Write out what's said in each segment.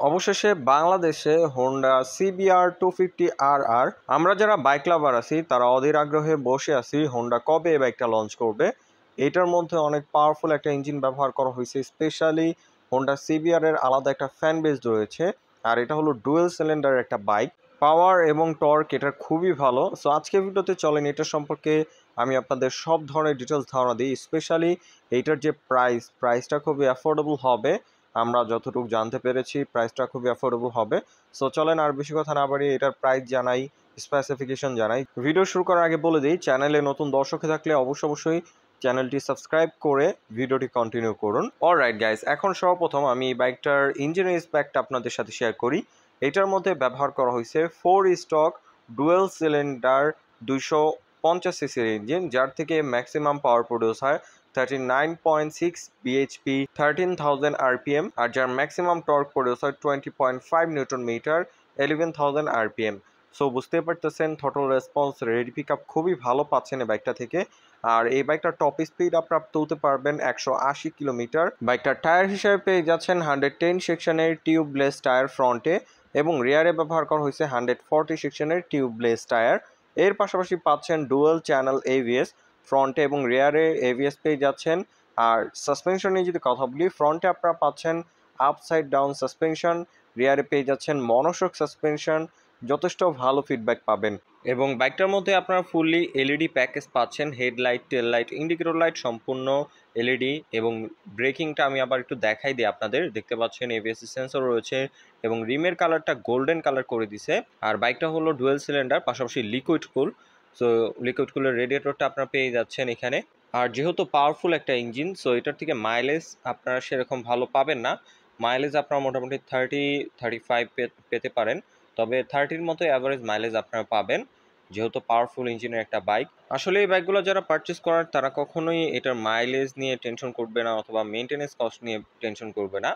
অবশেষে বাংলাদেশে Honda CBR 250RR। আমরা যারা বাইক লাভার আছি তারা অধীর আগ্রহে বসে আছি হোন্ডা কবে এই বাইকটা লঞ্চ করবে। এটার মধ্যে অনেক পাওয়ারফুল একটা ইঞ্জিন ব্যবহার করা হয়েছে, স্পেশালি হোন্ডা সিবিআর এর আলাদা একটা ফ্যান বেস রয়েছে। আর এটা হলো ডুয়েল সিলিন্ডার একটা বাইক, পাওয়ার এবং টর্ক এটার খুবই ভালো। সো আজকে ভিডিওতে চলেন এটা সম্পর্কে আমি আপনাদের সব ধরনের ডিটেলস ধারণা দিই। স্পেশালি এইটার যে প্রাইসটা খুবই অ্যাফোর্ডেবল হবে। আমরা যতটুকু জানতে পেরেছি প্রাইসটা খুবই অ্যাফোর্ডেবল হবে। সো চলেন আর বেশি কথা না বাড়িয়ে এটার প্রাইস জানাই, স্পেসিফিকেশন জানাই। ভিডিও শুরু করার আগে বলে দিই, চ্যানেলে নতুন দর্শক থাকলে অবশ্যই চ্যানেলটি সাবস্ক্রাইব করে ভিডিওটি কন্টিনিউ করুন। অলরাইট গাইস, এখন সর্বপ্রথম আমি বাইকটার ইঞ্জিনের স্পেকটা আপনাদের সাথে শেয়ার করি। এটার মধ্যে ব্যবহার করা হয়েছে 4 স্টক ডুয়েল সিলিন্ডার 250 সিসির ইঞ্জিন, যার থেকে ম্যাক্সিমাম পাওয়ার প্রডিউস হয় 39.6 bhp 13,000 rpm, আর যার ম্যাক্সিমাম টর্ক প্রডিউস হয় 20.5 নিউটন মিটার 11,000 rpm। সো বুঝতে পারতেছেন থটল রেসপন্স, রেডি পিক আপ খুবই ভালো পাচ্ছেন এই বাইকটা থেকে। আর এই বাইকটার টপ স্পিড আপনারা তুলতে পারবেন 180 কিলোমিটার। বাইকটার টায়ার হিসেবে পেয়ে যাচ্ছেন 110 সেকশনের টিউবলেস টায়ার ফ্রন্টে, এবং রিয়ারে ব্যবহার করা হয়েছে 140 সেকশনের টিউবলেস টায়ার। এর পাশাপাশি পাচ্ছেন ডুয়াল চ্যানেল এভিএস ফ্রন্টে এবং রিয়ারে এভিএস পেয়ে যাচ্ছেন। আর সাসপেনশন নিয়ে যদি কথা বলি, ফ্রন্টে আপনারা পাচ্ছেন আপসাইড ডাউন সাসপেনশন, রিয়ারে পেয়ে যাচ্ছেন মনোশক সাসপেনশন। যথেষ্ট ভালো ফিডব্যাক পাবেন। এবং বাইকটার মধ্যে আপনারা ফুললি এলইডি প্যাকেজ পাচ্ছেন, হেডলাইট, টেল লাইট, ইন্ডিকেটর লাইট সম্পূর্ণ এলইডি। এবং ব্রেকিংটা আমি আবার একটু দেখাই দিই আপনাদের। দেখতে পাচ্ছেন এবিএস সেন্সর রয়েছে এবং রিমের কালারটা গোল্ডেন কালার করে দিছে। আর বাইকটা হলো ডুয়েল সিলিন্ডার, পাশাপাশি লিকুইড কুল। সো লিকুইড কুলের রেডিয়েটরটা আপনারা পেয়ে যাচ্ছেন এখানে। আর যেহেতু পাওয়ারফুল একটা ইঞ্জিন, সো এটার থেকে মাইলেজ আপনারা সেরকম ভালো পাবেন না। মাইলেজ আপনারা মোটামুটি 30-35 পেতে পারেন, তবে 30-র মতো অ্যাভারেজ মাইলেজ আপনারা পাবেন যেহেতু পাওয়ারফুল ইঞ্জিনের একটা বাইক। আসলে এই বাইকগুলো যারা পারচেস করার তারা কখনোই এটার মাইলেজ নিয়ে টেনশন করবে না অথবা মেনটেনেন্স কস্ট নিয়ে টেনশন করবে না।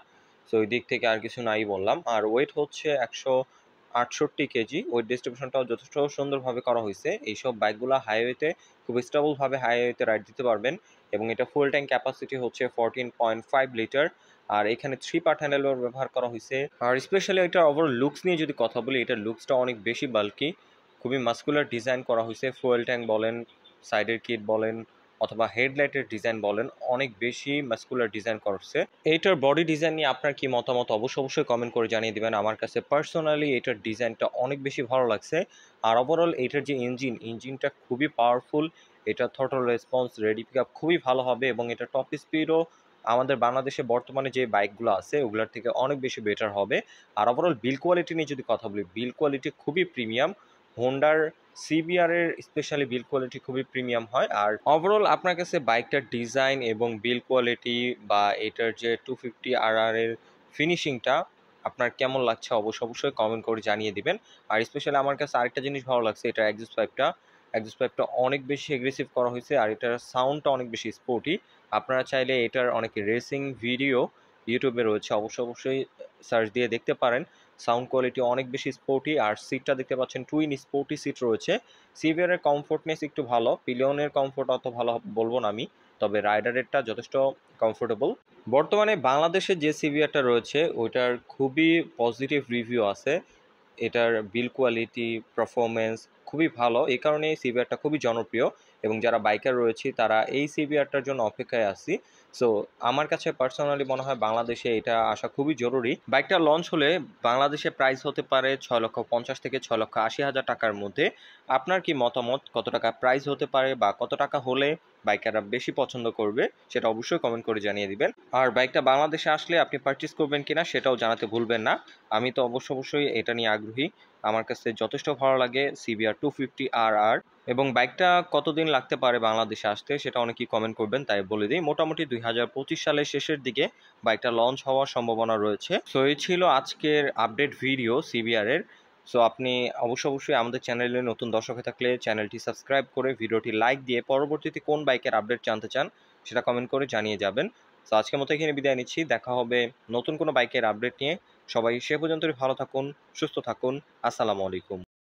সো ওই দিক থেকে আর কিছু নাই বললাম। আর ওয়েট হচ্ছে 168 কেজি। ওয়েট ডিস্ট্রিবিউশনটাও যথেষ্ট সুন্দরভাবে করা হয়েছে। এইসব বাইকগুলো হাইওয়েতে খুব স্টেবলভাবে হাইওয়েতে রাইড দিতে পারবেন। এবং এটা ফুল ট্যাঙ্ক ক্যাপাসিটি হচ্ছে 14.5 লিটার। আর এখানে 3 পার্ট হ্যান্ডেল ব্যবহার করা হয়েছে। আর স্পেশালি এটার ওভারঅল লুকস নিয়ে যদি কথা বলি, এটার লুকসটা অনেক বেশি বাল্কি, খুবই মাস্কুলার ডিজাইন করা হয়েছে। ফুয়েল ট্যাঙ্ক বলেন, সাইডের কিট বলেন, অথবা হেডলাইটের ডিজাইন বলেন, অনেক বেশি মাস্কুলার ডিজাইন করছে। এইটার বডি ডিজাইন নিয়ে আপনার কি মতামত অবশ্যই কমেন্ট করে জানিয়ে দিবেন। আমার কাছে পার্সোনালি এটার ডিজাইনটা অনেক বেশি ভালো লাগছে। আর ওভারঅল এটার যে ইঞ্জিনটা খুবই পাওয়ারফুল। এটা throttle response, ready pick up খুবই ভালো হবে এবং এটা টপ স্পিডও আমাদের বাংলাদেশে বর্তমানে যে বাইকগুলো আছে ওগুলোর থেকে অনেক বেশি বেটার হবে। আর ওভারঅল বিল কোয়ালিটি নিয়ে যদি কথা বলি, বিল কোয়ালিটি খুবই প্রিমিয়াম। হোন্ডার সিবিআর এর স্পেশালি বিল কোয়ালিটি খুবই প্রিমিয়াম হয়। আর ওভারঅল আপনার কাছে বাইকটার ডিজাইন এবং বিল কোয়ালিটি বা এটার যে 250RR এর ফিনিশিংটা আপনার কেমন লাগছে অবশ্যই কমেন্ট করে জানিয়ে দিবেন। আর স্পেশালি আমার কাছে আরেকটা জিনিস ভালো লাগছে, এটা এক্সস্ট পাইপটা অনেক বেশি এগ্রেসিভ করা হয়েছে আর এটার সাউন্ডটা অনেক বেশি স্পোর্টি। আপনারা চাইলে এটার অনেক রেসিং ভিডিও ইউটিউবে রয়েছে, অবশ্যই সার্চ দিয়ে দেখতে পারেন। সাউন্ড কোয়ালিটি অনেক বেশি স্পোর্টি। আর সিটটা দেখতে পাচ্ছেন টুইন স্পোর্টি সিট রয়েছে। সিভিয়ারের কমফোর্টনেস একটু ভালো, পিলিয়নের কমফোর্ট অত ভালো বলবো না আমি, তবে রাইডারেরটা যথেষ্ট কমফোর্টেবল। বর্তমানে বাংলাদেশে যে সিভিয়ারটা রয়েছে ওইটার খুবই পজিটিভ রিভিউ আছে। এটার বিল কোয়ালিটি, পারফরমেন্স খুবই ভালো, এই কারণে এই সিভিআরটা খুবই জনপ্রিয় এবং যারা বাইকার রয়েছে তারা এই সিভিআরটার জন্য অপেক্ষায় আছি। সো আমার কাছে পার্সোনালি মনে হয় বাংলাদেশে এটা আসা খুবই জরুরি। বাইকটা লঞ্চ হলে বাংলাদেশে প্রাইস হতে পারে 6,50,000 থেকে 6,80,000 টাকার মধ্যে। আপনার কি মতামত, কত টাকা প্রাইস হতে পারে বা কত টাকা হলে বাইকাররা বেশি পছন্দ করবে সেটা অবশ্যই কমেন্ট করে জানিয়ে দিবেন। আর বাইকটা বাংলাদেশে আসলে আপনি পারচেস করবেন কিনা সেটাও জানাতে ভুলবেন না। আমি তো অবশ্যই এটা নিয়ে আগ্রহী। আমার কাছে যথেষ্ট ভালো লাগে সিবিআর 250RR। এবং বাইকটা কতদিন লাগতে পারে বাংলাদেশে আসতে সেটা অনেকেই কমেন্ট করবেন, তাই বলে দিই মোটামুটি 2025 সালের শেষের দিকে বাইকটা লঞ্চ হওয়ার সম্ভাবনা রয়েছে। সো এই ছিল আজকের আপডেট ভিডিও সিবিআর এর। সো আপনি অবশ্যই আমাদের চ্যানেলে নতুন দর্শক হয়ে থাকলে চ্যানেলটি সাবস্ক্রাইব করে ভিডিওটি লাইক দিয়ে পরবর্তীতে কোন বাইকের আপডেট জানতে চান সেটা কমেন্ট করে জানিয়ে যাবেন। তো আজকের মতো এখানে বিদায় নিচ্ছি, দেখা হবে নতুন কোনো বাইকের আপডেট নিয়ে। সবাই সে পর্যন্তই ভালো থাকুন, সুস্থ থাকুন। আসসালামু আলাইকুম।